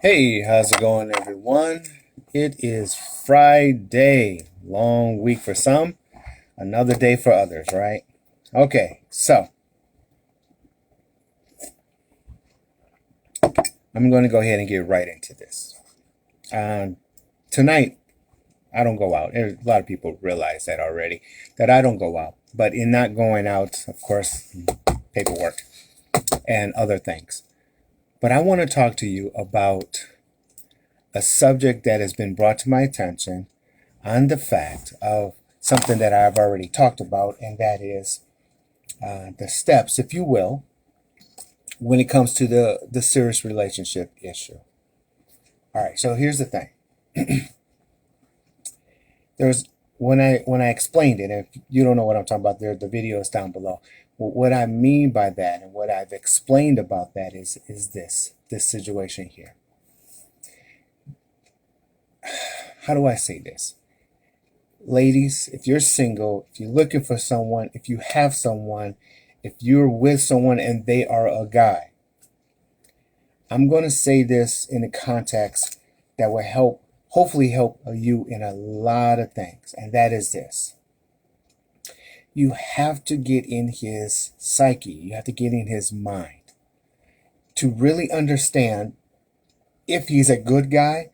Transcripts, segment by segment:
Hey, how's it going, everyone? It is Friday. Long week for some, another day for others, right? Okay, so I'm going to go ahead and get right into this. Tonight, I don't go out. A lot of people realize that already, that I don't go out. But in not going out, of course, paperwork and other things. But I want to talk to you about a subject that has been brought to my attention on the fact of something that I've already talked about, and that is the steps, if you will, when it comes to the serious relationship issue. All right, so here's the thing. There's when I explained it, if you don't know what I'm talking about, the video is down below. What I mean by that and what I've explained about that is this situation here. How do I say this? Ladies, if you're single, if you're looking for someone, if you have someone, if you're with someone and they are a guy, I'm going to say this in a context that will hopefully help you in a lot of things. And that is this. You have to get in his psyche. You have to get in his mind to really understand if he's a good guy.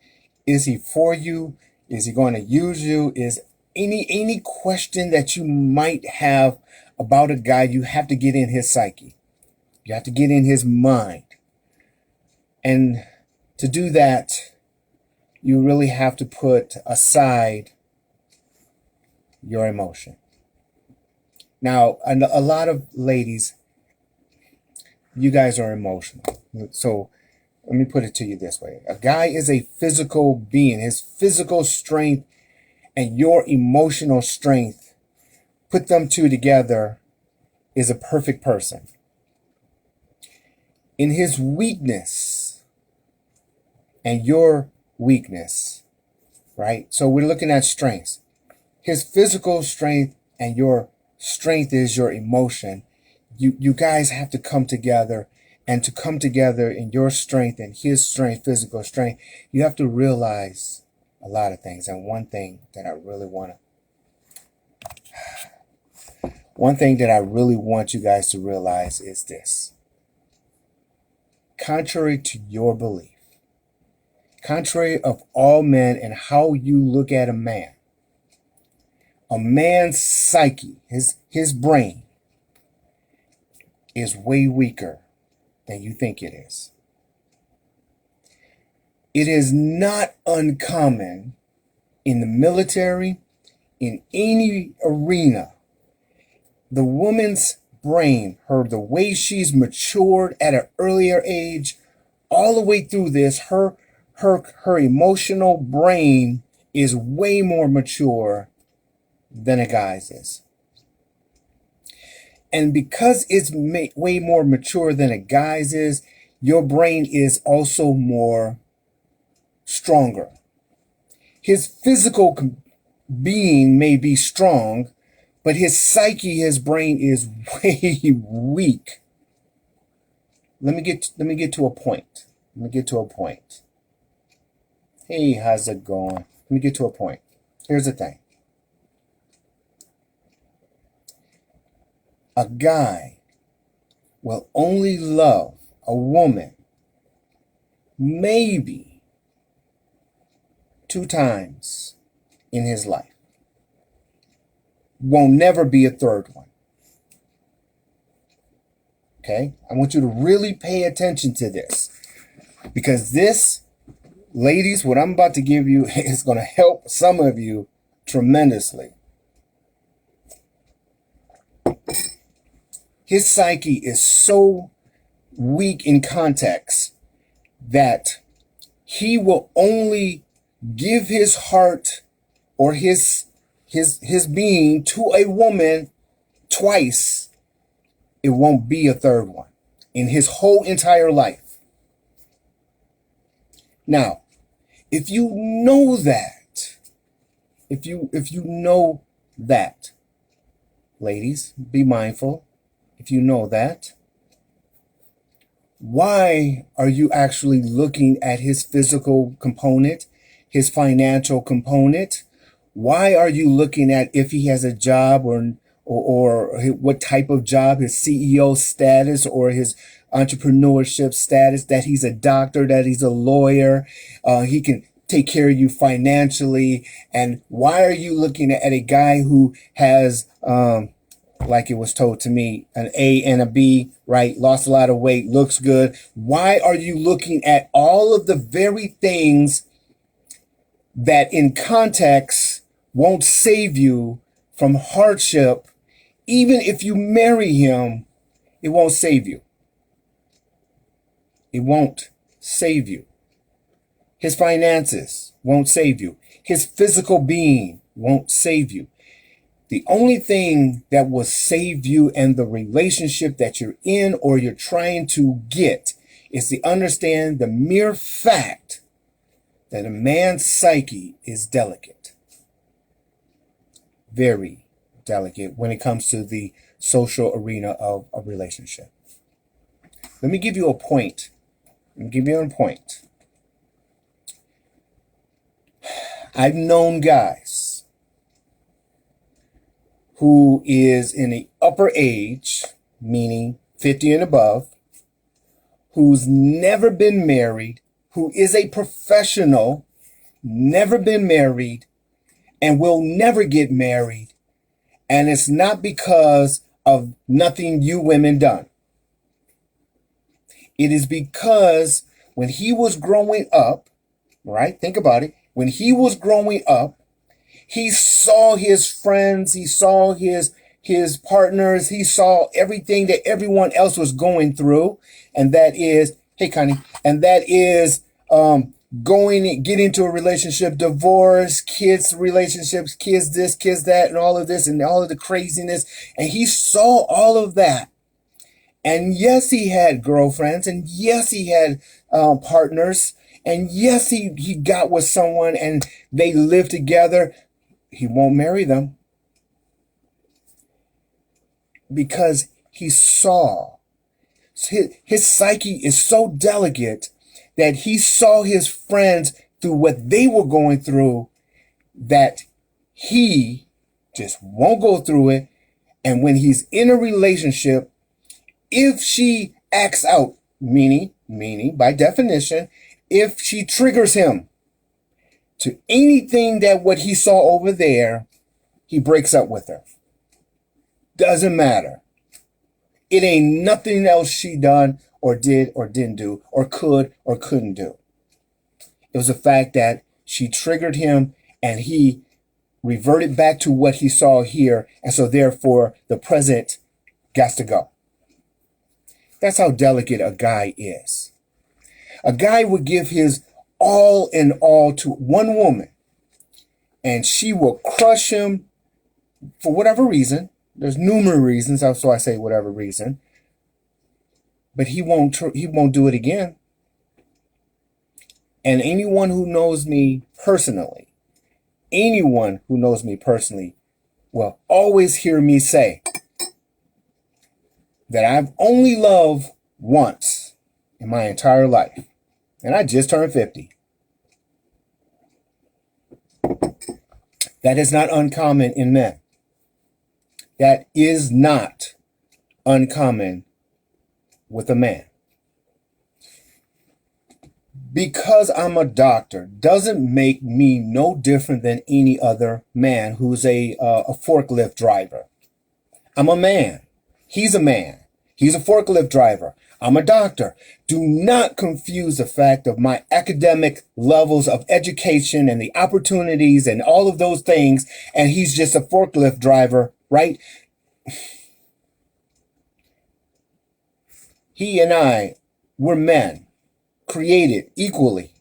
Is he for you? Is he going to use you? Is any question that you might have about a guy, you have to get in his psyche. You have to get in his mind. And to do that, you really have to put aside your emotion. Now, a lot of ladies, you guys are emotional. So let me put it to you this way. A guy is a physical being. His physical strength and your emotional strength, put them two together, is a perfect person. In his weakness and your weakness, right? So we're looking at strengths. His physical strength and your strength is your emotion. You guys have to come together, and to come together in your strength and his strength, physical strength, you have to realize a lot of things. And one thing that I really want you guys to realize is this. Contrary to your belief, contrary of all men and how you look at a man's psyche, his brain, is way weaker than you think it is. It is not uncommon in the military, in any arena. The woman's brain, the way she's matured at an earlier age, all the way through this, her emotional brain is way more mature than a guy's is. And because it's way more mature than a guy's is, your brain is also more stronger. His physical being may be strong, but his psyche, his brain is way weak. Let me get to a point. Hey, how's it going? Let me get to a point. Here's the thing. A guy will only love a woman maybe 2 times in his life. Won't never be a third one. Okay? I want you to really pay attention to this, because this, ladies, what I'm about to give you is going to help some of you tremendously. His psyche is so weak in context that he will only give his heart or his being to a woman twice. It won't be a third one in his whole entire life. Now, if you know that, if you know that, ladies, be mindful. If you know that, Why are you actually looking at his physical component, his financial component? Why are you looking at if he has a job or what type of job, his CEO status or his entrepreneurship status, that he's a doctor, that he's a lawyer, he can take care of you financially? And why are you looking at a guy who has, like it was told to me, an A and a B, right? Lost a lot of weight, looks good. Why are you looking at all of the very things that in context won't save you from hardship? Even if you marry him, it won't save you. It won't save you. His finances won't save you. His physical being won't save you. The only thing that will save you and the relationship that you're in or you're trying to get is to understand the mere fact that a man's psyche is delicate. Very delicate when it comes to the social arena of a relationship. Let me give you a point. I've known guys who is in the upper age, meaning 50 and above, who's never been married, who is a professional, never been married, and will never get married. And it's not because of nothing you women done. It is because when he was growing up, right? Think about it. When he was growing up, he saw his friends, he saw his partners, he saw everything that everyone else was going through. And that is, hey, Connie, and that is get into a relationship, divorce, kids relationships, kids this, kids that, and all of this, and all of the craziness. And he saw all of that. And yes, he had girlfriends, and yes, he had partners, and yes, he got with someone and they lived together. He won't marry them because he saw. His psyche is so delicate that he saw his friends through what they were going through, that he just won't go through it. And when he's in a relationship, if she acts out, meaning by definition, if she triggers him to anything that what he saw over there, he breaks up with her. Doesn't matter. It ain't nothing else she done or did or didn't do or could or couldn't do. It was the fact that she triggered him and he reverted back to what he saw here. And so therefore the present got to go. That's how delicate a guy is. A guy would give his all in all to one woman, and she will crush him for whatever reason. There's numerous reasons, so I say whatever reason. But he won't do it again. And anyone who knows me personally will always hear me say that I've only loved once in my entire life. And I just turned 50. That is not uncommon in men. That is not uncommon with a man. Because I'm a doctor doesn't make me no different than any other man who's a forklift driver. I'm a man. He's a man. He's a forklift driver. I'm a doctor. Do not confuse the fact of my academic levels of education and the opportunities and all of those things, and he's just a forklift driver, right? He and I, we're men, created equally.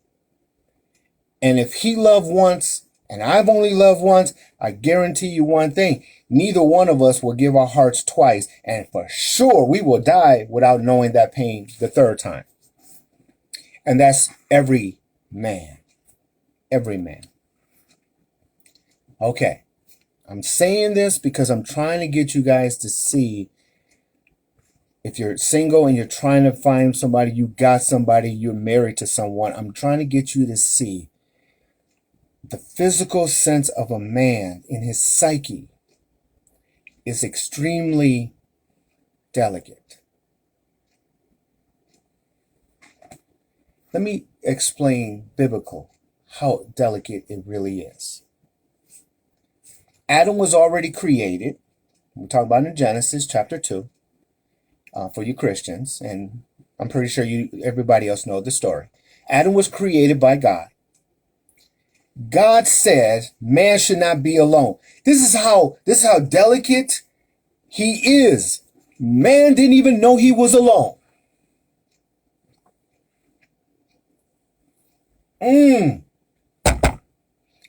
And if he loved once and I've only loved once, I guarantee you one thing: neither one of us will give our hearts twice. And for sure, we will die without knowing that pain the third time. And that's every man. Every man. Okay. I'm saying this because I'm trying to get you guys to see If you're single and you're trying to find somebody, you got somebody, you're married to someone, I'm trying to get you to see the physical sense of a man in his psyche is extremely delicate. Let me explain biblical how delicate it really is. Adam was already created. We talk about in Genesis chapter 2 for you Christians, and I'm pretty sure everybody else know the story. Adam was created by God. God said man should not be alone. This is how delicate he is. Man didn't even know he was alone.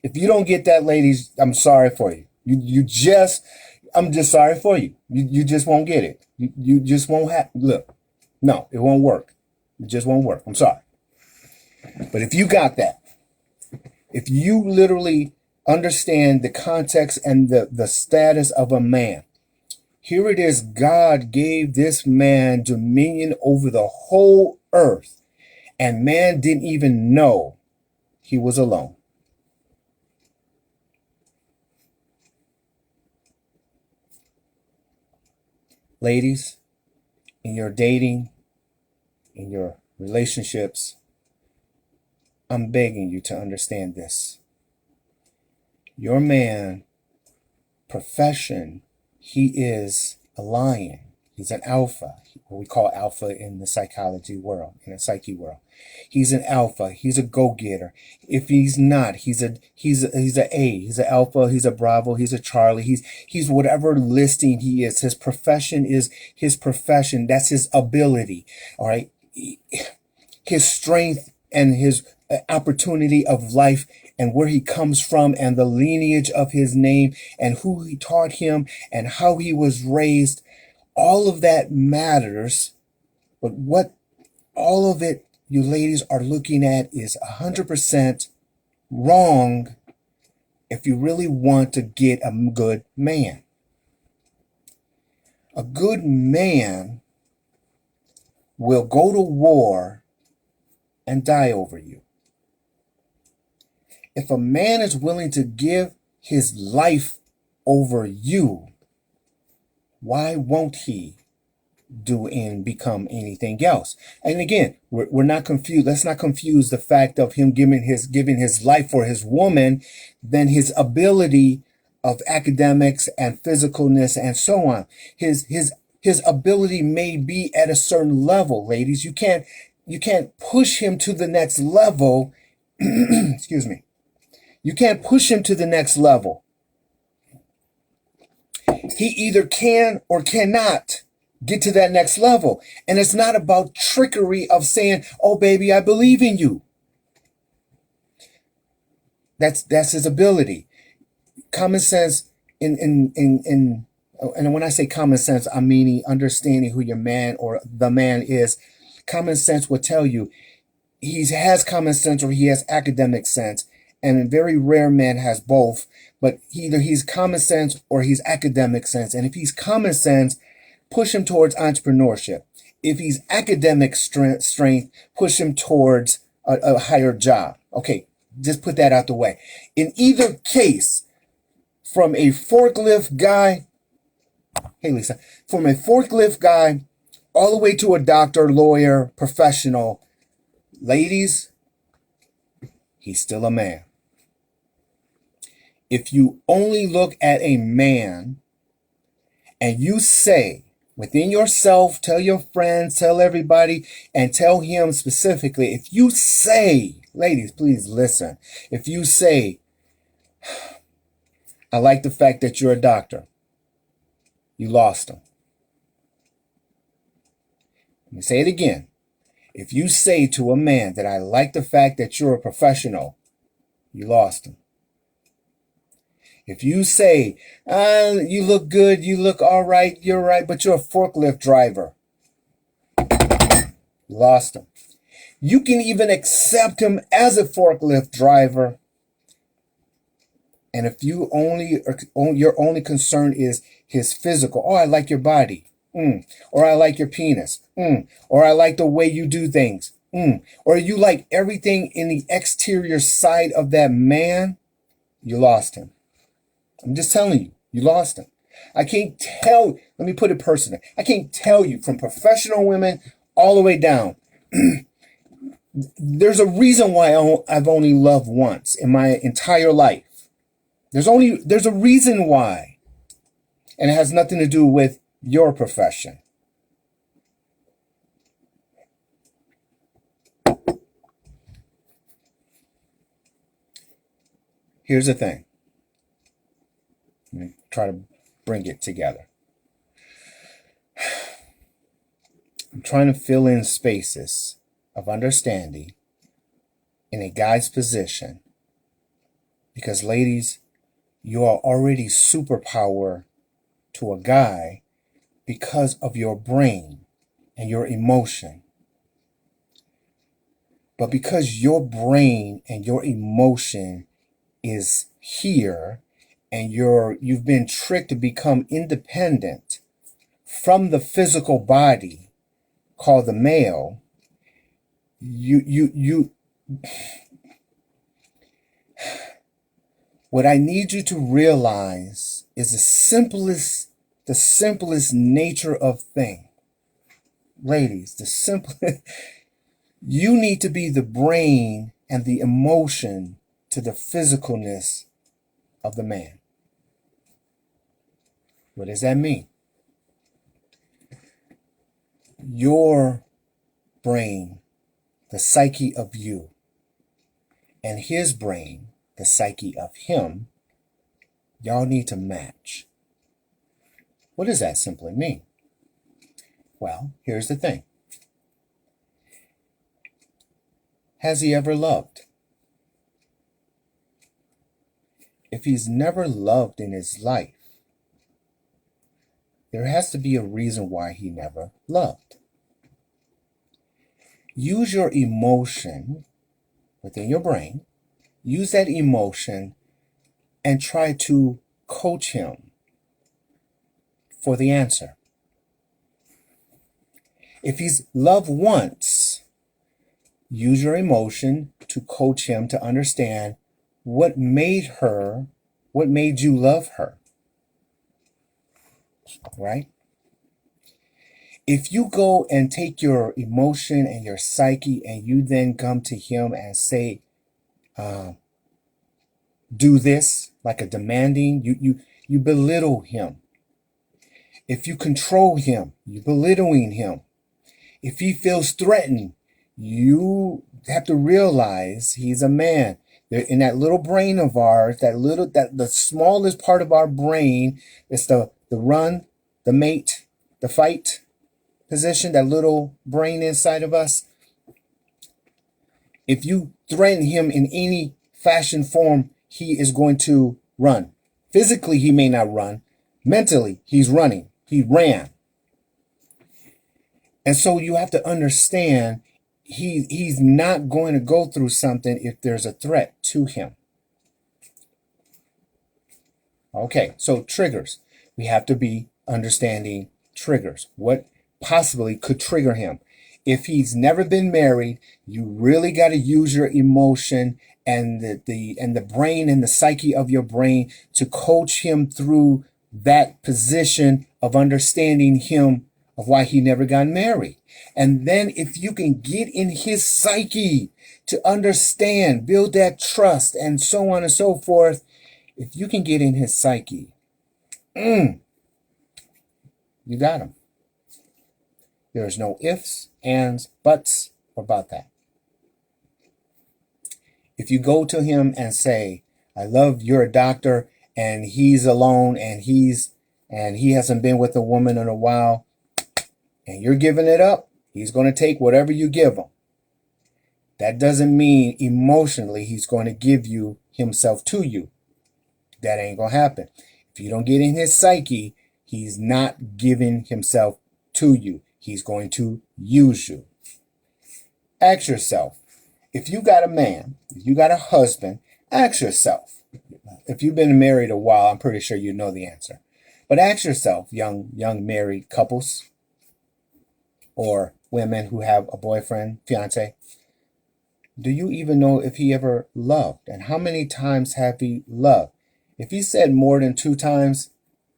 If you don't get that, ladies, I'm sorry for you. I'm just sorry for you. You just won't get it. You just won't look. No, it won't work. It just won't work. I'm sorry. But if you got that, if you literally understand the context and the status of a man, here it is. God gave this man dominion over the whole earth, and man didn't even know he was alone. Ladies, in your dating, in your relationships, I'm begging you to understand this. Your man, profession, he is a lion. He's an alpha, what we call alpha in the psychology world, in the psyche world. He's an alpha. He's a go-getter. If he's not, he's a A. He's an alpha. He's a Bravo. He's a Charlie. He's whatever listing he is. His profession is his profession. That's his ability. All right. His strength and his opportunity of life and where he comes from and the lineage of his name and who he taught him and how he was raised. All of that matters, but what all of it you ladies are looking at is 100% wrong if you really want to get a good man. A good man will go to war and die over you. If a man is willing to give his life over you, why won't he do and become anything else? And again, we're not confused. Let's not confuse the fact of him giving his life for his woman, then his ability of academics and physicalness and so on. His ability may be at a certain level, ladies. You can't push him to the next level. Excuse me. You can't push him to the next level. He either can or cannot get to that next level. And it's not about trickery of saying, oh, baby, I believe in you. That's his ability. Common sense and when I say common sense, I'm meaning understanding who your man or the man is. Common sense will tell you he has common sense or he has academic sense. And a very rare man has both, but either he's common sense or he's academic sense. And if he's common sense, push him towards entrepreneurship. If he's academic strength, push him towards a higher job. Okay, just put that out the way. In either case, from a forklift guy, hey Lisa, from a forklift guy all the way to a doctor, lawyer, professional, ladies, he's still a man. If you only look at a man and you say within yourself, tell your friends, tell everybody, and tell him specifically, if you say, ladies, please listen. If you say, I like the fact that you're a doctor, you lost him. Let me say it again. If you say to a man that I like the fact that you're a professional, you lost him. If you say, you look good, you look all right, you're right, but you're a forklift driver, you lost him. You can even accept him as a forklift driver. And if your only concern is his physical, oh, I like your body. Or I like your penis. Or I like the way you do things. Or you like everything in the exterior side of that man, you lost him. I'm just telling you, you lost him. I can't tell, let me put it personally. I can't tell you from professional women all the way down. There's a reason why I've only loved once in my entire life. There's a reason why. And it has nothing to do with your profession. Here's the thing. Let me try to bring it together. I'm trying to fill in spaces of understanding in a guy's position. Because ladies, you are already superpower to a guy because of your brain and your emotion. But because your brain and your emotion is here and you've been tricked to become independent from the physical body called the male, what I need you to realize is the simplest nature of thing. Ladies, the simplest, you need to be the brain and the emotion to the physicalness of the man. What does that mean? Your brain, the psyche of you, and his brain, the psyche of him, y'all need to match. What does that simply mean? Well, here's the thing. Has he ever loved? If he's never loved in his life, there has to be a reason why he never loved. Use your emotion within your brain. Use that emotion and try to coach him for the answer. If he's loved once, use your emotion to coach him to understand what made you love her. Right? If you go and take your emotion and your psyche and you then come to him and say, do this, like a demanding, you belittle him. If you control him, you're belittling him. If he feels threatened, you have to realize he's a man. In that little brain of ours, the smallest part of our brain is the run, the mate, the fight position, that little brain inside of us. If you threaten him in any fashion, form, he is going to run. Physically, he may not run. Mentally, he's running. He ran. And so you have to understand he's not going to go through something if there's a threat to him. Okay, so triggers. We have to be understanding triggers. What possibly could trigger him? If he's never been married, you really got to use your emotion and the brain and the psyche of your brain to coach him through that position of understanding him, of why he never got married. And then if you can get in his psyche to understand, build that trust, and so on and so forth, if you can get in his psyche, you got him. There's no ifs, ands, buts about that. If you go to him and say, I love, you're a doctor, and he's alone, and he hasn't been with a woman in a while, and you're giving it up, he's going to take whatever you give him. That doesn't mean emotionally he's going to give you himself to you. That ain't going to happen. If you don't get in his psyche, he's not giving himself to you. He's going to use you. Ask yourself, if you got a man, if you got a husband, ask yourself. If you've been married a while, I'm pretty sure you know the answer. But ask yourself, young married couples or women who have a boyfriend, fiance, do you even know if he ever loved? And how many times have he loved? If he said more than 2 times,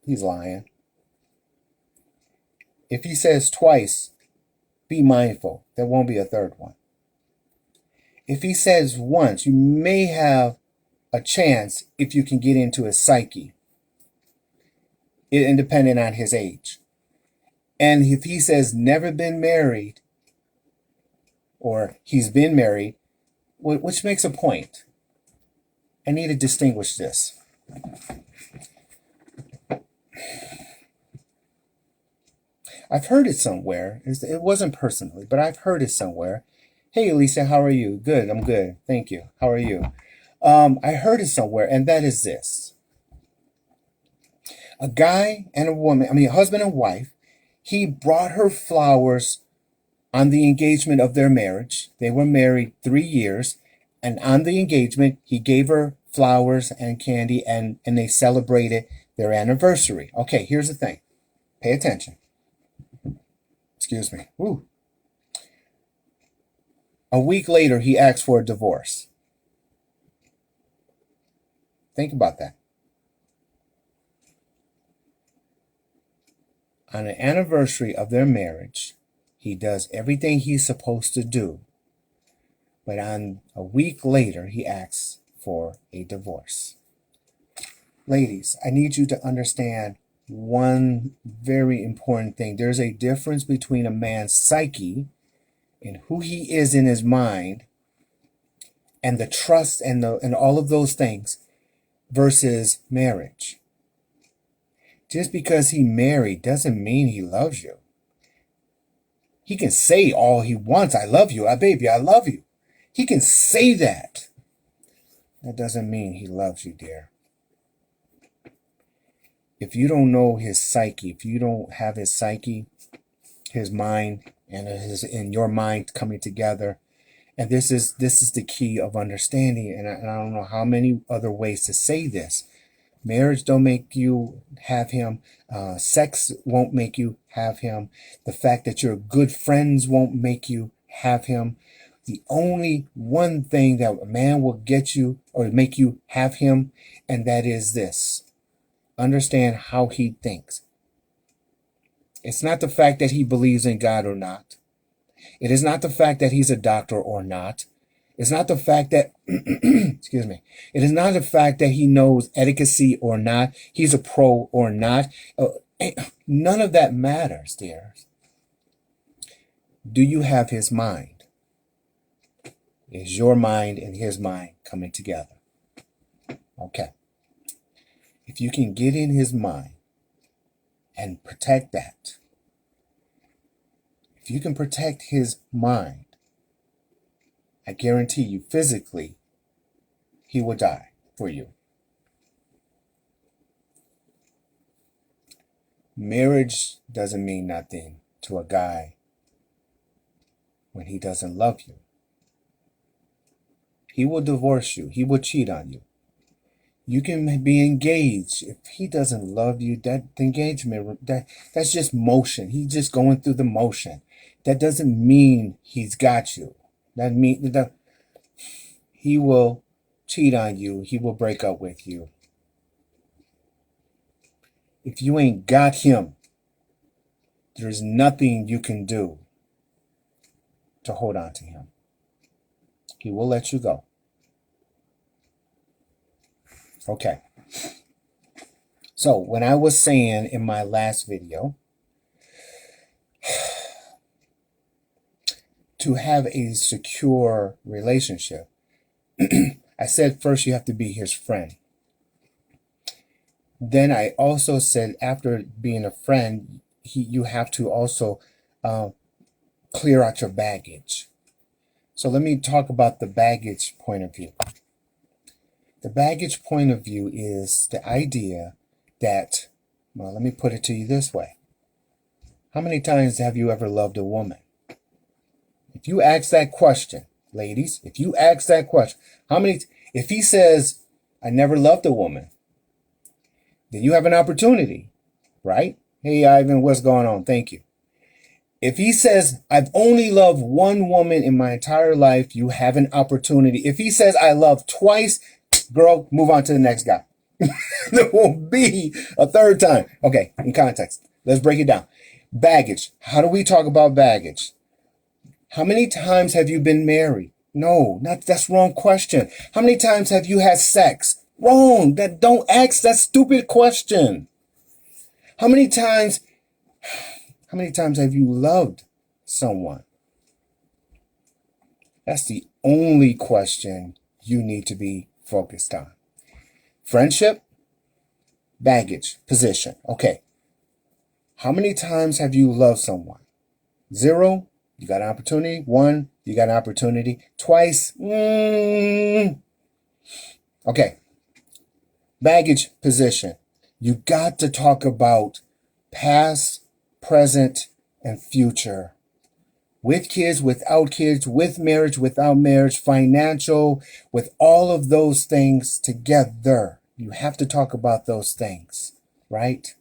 he's lying. If he says twice, be mindful. There won't be a third one. If he says once, you may have a chance if you can get into his psyche, independent on his age. And if he says never been married, or he's been married, which makes a point. I need to distinguish this. I've heard it somewhere. It wasn't personally, but I've heard it somewhere. Hey, Lisa, how are you? Good, I'm good. Thank you. How are you? I heard it somewhere, and that is this. A guy and a woman, a husband and wife, he brought her flowers on the engagement of their marriage. They were married 3 years, and on the engagement, he gave her flowers and candy, and they celebrated their anniversary. Okay, here's the thing. Pay attention. Excuse me. Woo. A week later, he asked for a divorce. Think about that. On the anniversary of their marriage, he does everything he's supposed to do. But on a week later, he asks for a divorce. Ladies, I need you to understand one very important thing. There's a difference between a man's psyche and who he is in his mind and the trust and all of those things versus marriage. Just because he married doesn't mean he loves you. He can say all he wants. I love you. Baby, I love you. He can say that. That doesn't mean he loves you, dear. If you don't know his psyche, if you don't have his psyche, his mind, and your mind coming together, and this is the key of understanding, and I don't know how many other ways to say this. Marriage don't make you have him. Sex won't make you have him. The fact that you're good friends won't make you have him. The only one thing that a man will get you or make you have him, and that is this. Understand how he thinks. It's not the fact that he believes in God or not. It is not the fact that he's a doctor or not. It's not the fact that, excuse me, it is not the fact that he knows etiquette or not, he's a pro or not. None of that matters, dear. Do you have his mind? Is your mind and his mind coming together? Okay. If you can get in his mind and protect that, if you can protect his mind, I guarantee you physically, he will die for you. Marriage doesn't mean nothing to a guy when he doesn't love you. He will divorce you. He will cheat on you. You can be engaged. If he doesn't love you, that engagement, that's just motion. He's just going through the motion. That doesn't mean he's got you. That means that he will cheat on you. He will break up with you. If you ain't got him, there's nothing you can do to hold on to him. He will let you go. Okay. So when I was saying in my last video, to have a secure relationship, I said first you have to be his friend. Then I also said after being a friend, you have to also clear out your baggage. So let me talk about the baggage point of view. The baggage point of view is the idea that, well, let me put it to you this way. How many times have you ever loved a woman? If you ask that question, ladies, if you ask that question, if he says, I never loved a woman, then you have an opportunity right? Hey, Ivan, what's going on? Thank you. If he says, I've only loved one woman in my entire life, you have an opportunity. If he says, I love twice, girl, move on to the next guy. There won't be a third time. Okay, in context, let's break it down. Baggage. How do we talk about baggage? How many times have you been married? No, that's wrong question. How many times have you had sex? Wrong. Don't ask that stupid question. How many times have you loved someone? That's the only question you need to be focused on. Friendship, baggage, position. Okay. How many times have you loved someone? 0, you got an opportunity. 1, you got an opportunity. Twice, okay. Baggage, position. You got to talk about past, present, and future. With kids, without kids, with marriage, without marriage, financial, with all of those things together. You have to talk about those things, right?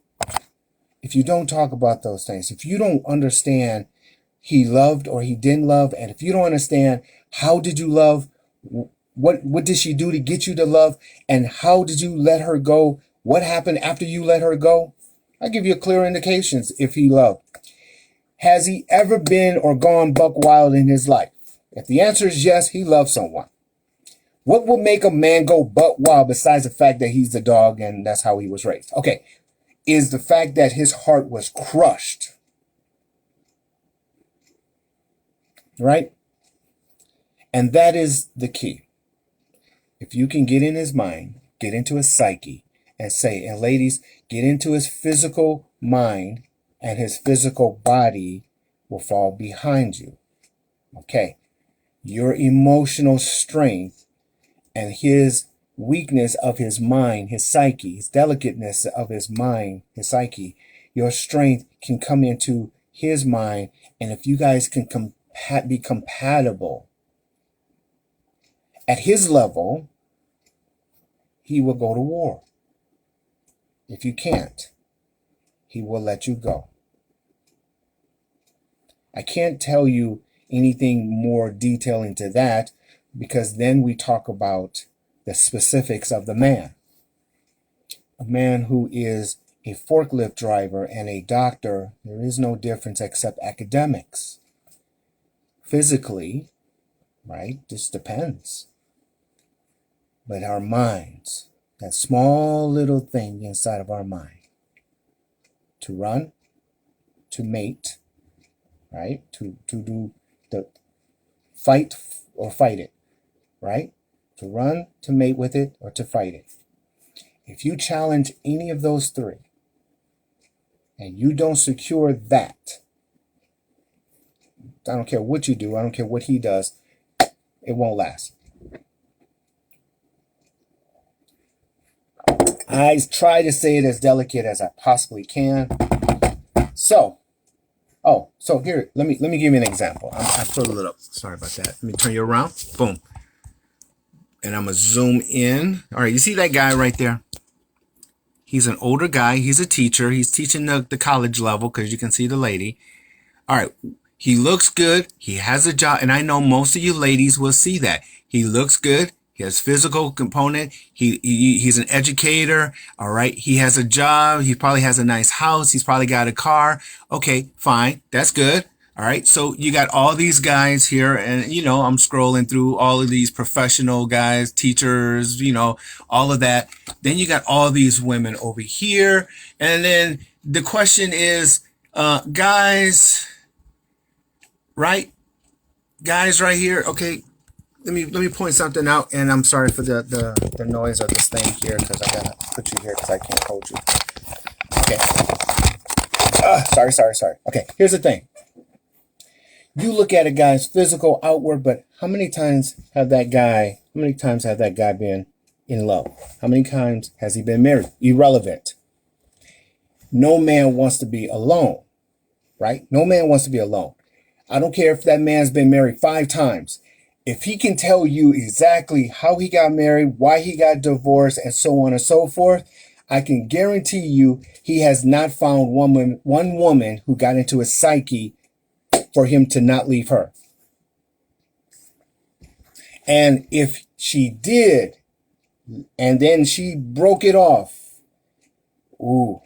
If you don't talk about those things, if you don't understand he loved or he didn't love, and if you don't understand how did you love, what did she do to get you to love, and how did you let her go, what happened after you let her go, I'll give you clear indications if he loved. Has he ever been or gone buck wild in his life? If the answer is yes, he loves someone. What will make a man go buck wild besides the fact that he's the dog and that's how he was raised? Okay, is the fact that his heart was crushed. Right? And that is the key. If you can get in his mind, get into his psyche, and say, and ladies, get into his physical mind, and his physical body will fall behind you. Okay. Your emotional strength and his weakness of his mind, his psyche, his delicateness of his mind, his psyche, your strength can come into his mind. And if you guys can be compatible at his level, he will go to war. If you can't, he will let you go. I can't tell you anything more detail into that because then we talk about the specifics of the man. A man who is a forklift driver and a doctor, there is no difference except academics. Physically, right? This depends. But our minds, that small little thing inside of our mind, to run, to mate, right? To do the fight or fight it, right? To run, to mate with it, or to fight it. If you challenge any of those three and you don't secure that, I don't care what you do, I don't care what he does, it won't last. I try to say it as delicate as I possibly can. So here, let me give you an example. I put a little, sorry about that. Let me turn you around. Boom. And I'm going to zoom in. All right, you see that guy right there? He's an older guy. He's a teacher. He's teaching the college level because you can see the lady. All right, he looks good. He has a job. And I know most of you ladies will see that. He looks good. He has physical component. He's an educator. All right. He has a job. He probably has a nice house. He's probably got a car. Okay, fine. That's good. All right. So you got all these guys here and, you know, I'm scrolling through all of these professional guys, teachers, you know, all of that. Then you got all these women over here. And then the question is, guys, right? Guys right here. Okay. Let me point something out, and I'm sorry for the noise of this thing here because I gotta put you here because I can't hold you. Okay. Sorry. Okay, here's the thing. You look at a guy's physical outward, but how many times have that guy been in love? How many times has he been married? Irrelevant. No man wants to be alone, right? No man wants to be alone. I don't care if that man's been married 5 times. If he can tell you exactly how he got married, why he got divorced, and so on and so forth, I can guarantee you he has not found one woman who got into his psyche for him to not leave her. And if she did, and then she broke it off, ooh,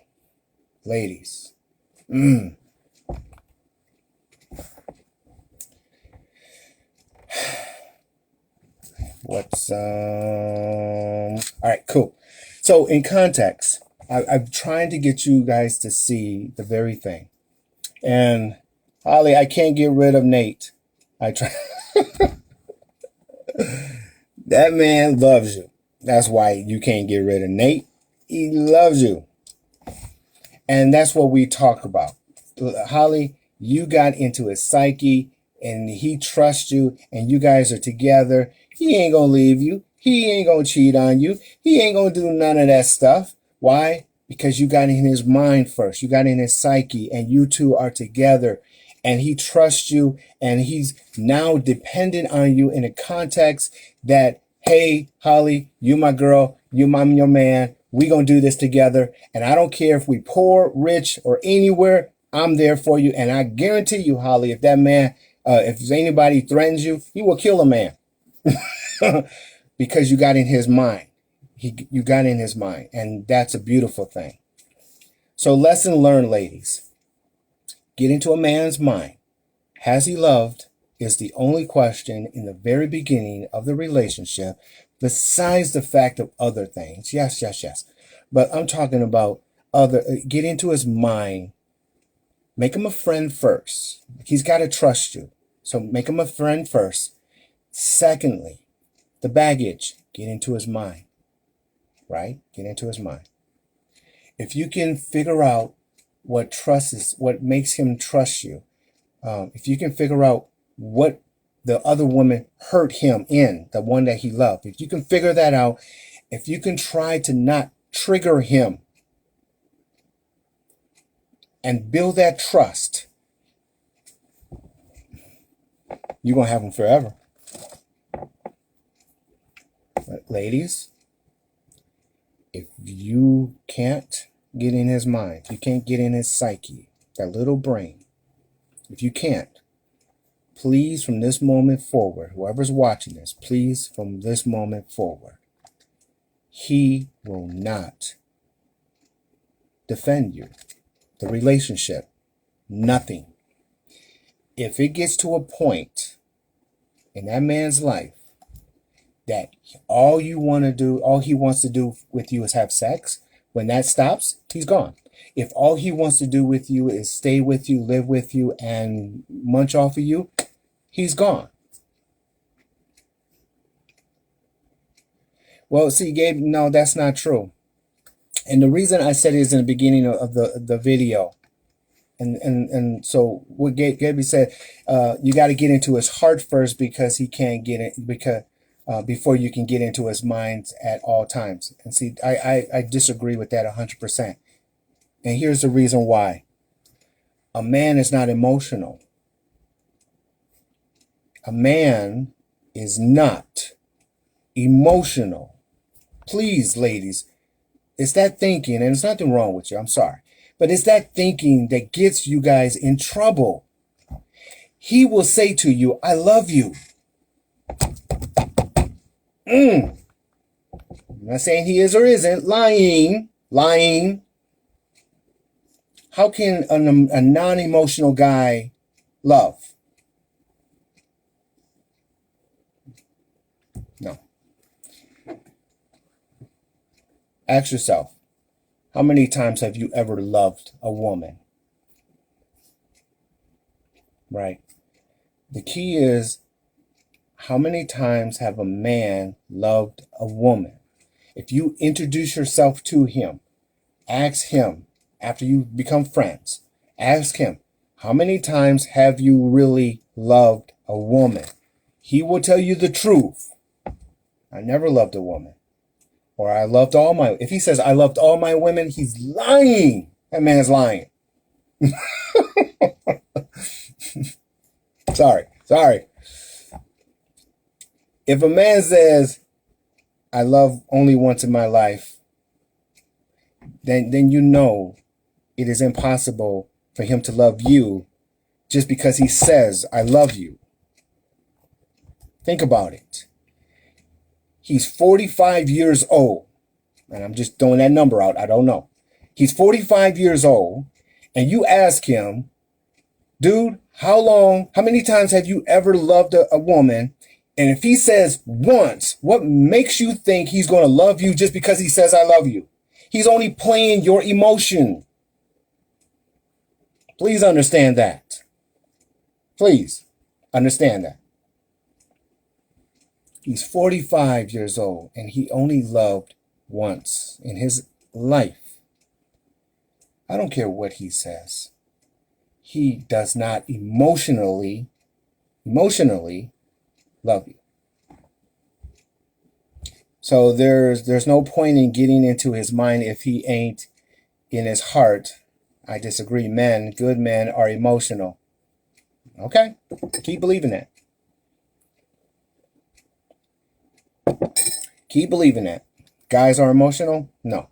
ladies, what's all right, cool. So in context, I'm trying to get you guys to see the very thing. And Holly, I can't get rid of Nate. I try. That man loves you. That's why you can't get rid of Nate. He loves you. And that's what we talk about. Holly, you got into his psyche and he trusts you and you guys are together. He ain't going to leave you. He ain't going to cheat on you. He ain't going to do none of that stuff. Why? Because you got in his mind first. You got in his psyche and you two are together and he trusts you and he's now dependent on you in a context that, hey, Holly, you my girl, I'm your man. We gonna do this together. And I don't care if we poor, rich, or anywhere, I'm there for you. And I guarantee you, Holly, if that man, if anybody threatens you, he will kill a man. Because you got in his mind. You got in his mind. And that's a beautiful thing. So lesson learned, ladies. Get into a man's mind. Has he loved is the only question in the very beginning of the relationship, besides the fact of other things. Yes, yes, yes. But I'm talking about get into his mind. Make him a friend first. He's got to trust you. So make him a friend first. Secondly, the baggage, get into his mind. Right? Get into his mind. If you can figure out what trust is, what makes him trust you, if you can figure out what the other woman hurt him in, the one that he loved, if you can figure that out, if you can try to not trigger him and build that trust, you're going to have him forever. But ladies, if you can't get in his mind, if you can't get in his psyche, that little brain, if you can't, please from this moment forward, whoever's watching this, please from this moment forward, he will not defend you. The relationship, nothing. If it gets to a point in that man's life that all he wants to do with you is have sex, when that stops, he's gone. If all he wants to do with you is stay with you, live with you, and munch off of you, he's gone. Well, see, Gabe, no, that's not true. And the reason I said it is in the beginning of the video. And so what Gabe said, you got to get into his heart first because he can't get it, because before you can get into his mind at all times. And see, I disagree with that 100%. And here's the reason why. A man is not emotional. A man is not emotional. Please, ladies, it's that thinking, and there's nothing wrong with you, I'm sorry, but it's that thinking that gets you guys in trouble. He will say to you, I love you. I'm not saying he is or isn't. Lying. How can a non-emotional guy love? No. Ask yourself, how many times have you ever loved a woman? Right. The key is, how many times have a man loved a woman? If you introduce yourself to him, ask him, after you become friends, ask him, how many times have you really loved a woman? He will tell you the truth. I never loved a woman. Or I loved all my... If he says, I loved all my women, he's lying. That man's lying. Sorry. If a man says, I love only once in my life, then you know it is impossible for him to love you just because he says, I love you. Think about it. He's 45 years old, and I'm just throwing that number out. I don't know. He's 45 years old, and you ask him, dude, how many times have you ever loved a woman? And if he says once, what makes you think he's going to love you just because he says, I love you? He's only playing your emotion. Please understand that. Please understand that. He's 45 years old and he only loved once in his life. I don't care what he says. He does not emotionally love you. So there's no point in getting into his mind if he ain't in his heart. I disagree. Good men are emotional. Okay? Keep believing that. Keep believing that. Guys are emotional? No.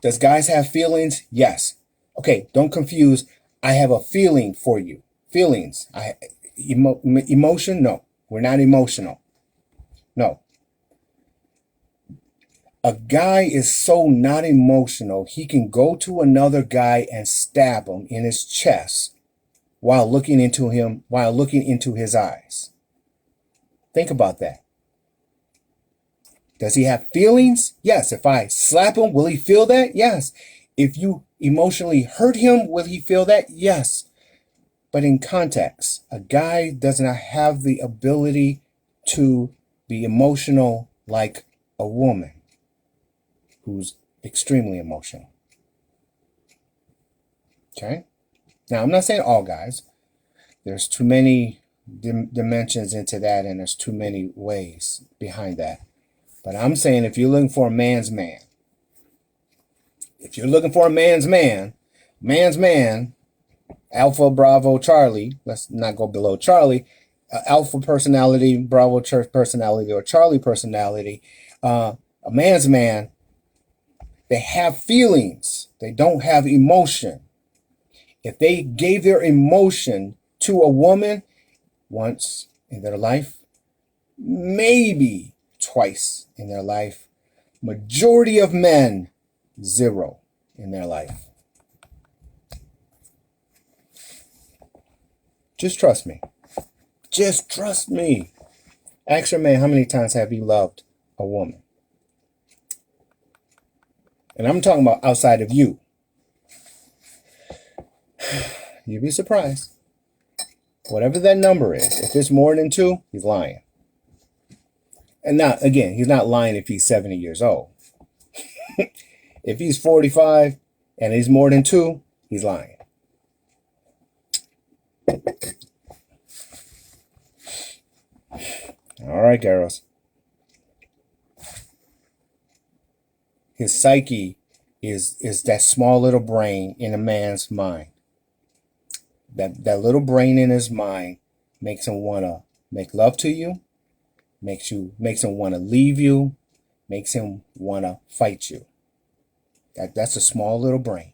Does guys have feelings? Yes. Okay, don't confuse. I have a feeling for you. Feelings. Emotion? No. We're not emotional. No. A guy is so not emotional, he can go to another guy and stab him in his chest while looking into his eyes. Think about that. Does he have feelings? Yes. If I slap him, will he feel that? Yes. If you emotionally hurt him, will he feel that? Yes. But in context, a guy does not have the ability to be emotional like a woman who's extremely emotional. Okay? Now, I'm not saying all guys. There's too many dimensions into that, and there's too many ways behind that. But I'm saying if you're looking for a man's man, man's man, Alpha, Bravo, Charlie, let's not go below Charlie, Alpha personality, Bravo church personality, or Charlie personality, a man's man, they have feelings. They don't have emotion. If they gave their emotion to a woman once in their life, maybe twice in their life, majority of men, 0 in their life. Just trust me. Just trust me. Ask your man, how many times have you loved a woman? And I'm talking about outside of you. You'd be surprised. Whatever that number is, if it's more than 2, he's lying. And now, again, he's not lying if he's 70 years old. If he's 45 and he's more than 2, he's lying. All right, girls. His psyche is that small little brain in a man's mind. That little brain in his mind makes him want to make love to you, makes him want to leave you, makes him want to fight you. That's a small little brain.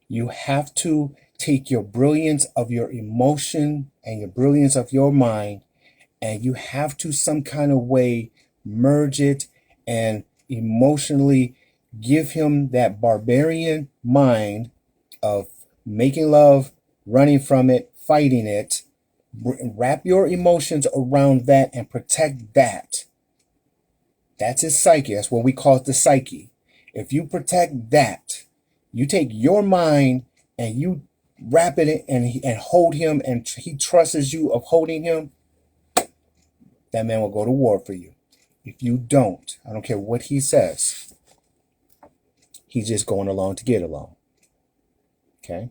You have to take your brilliance of your emotion and your brilliance of your mind, and you have to some kind of way merge it and emotionally give him that barbarian mind of making love, running from it, fighting it. Wrap your emotions around that and protect that. That's his psyche. That's what we call it, the psyche. If you protect that, you take your mind and you wrap it and hold him, and he trusts you of holding him, that man will go to war for you. If you don't, I don't care what he says, he's just going along to get along. Okay?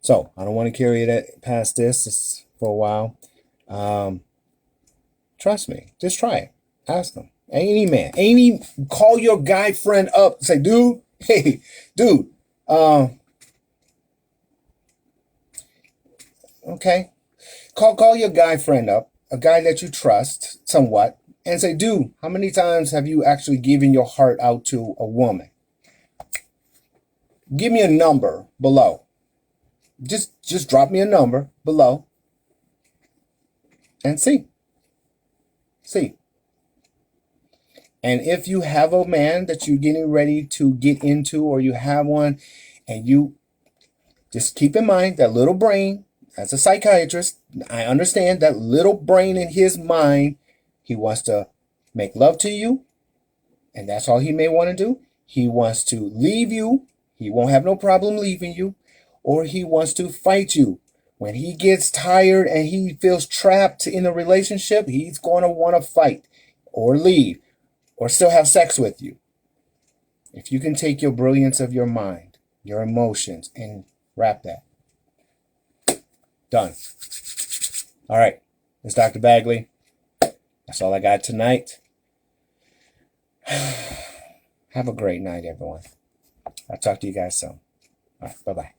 So, I don't want to carry it past this for a while. Trust me. Just try it. Ask him. Call your guy friend up. Say, dude, hey, dude, okay. Call your guy friend up, a guy that you trust somewhat, and say, dude, how many times have you actually given your heart out to a woman? Give me a number below. Just drop me a number below and see. And if you have a man that you're getting ready to get into, or you have one, and you just keep in mind that little brain, as a psychiatrist, I understand that little brain in his mind, he wants to make love to you, and that's all he may want to do. He wants to leave you. He won't have no problem leaving you, or he wants to fight you. When he gets tired and he feels trapped in a relationship, he's going to want to fight or leave or still have sex with you. If you can take your brilliance of your mind, your emotions, and wrap that. Done. All right. It's Dr. Bagley. That's all I got tonight. Have a great night, everyone. I'll talk to you guys soon. All right. Bye-bye.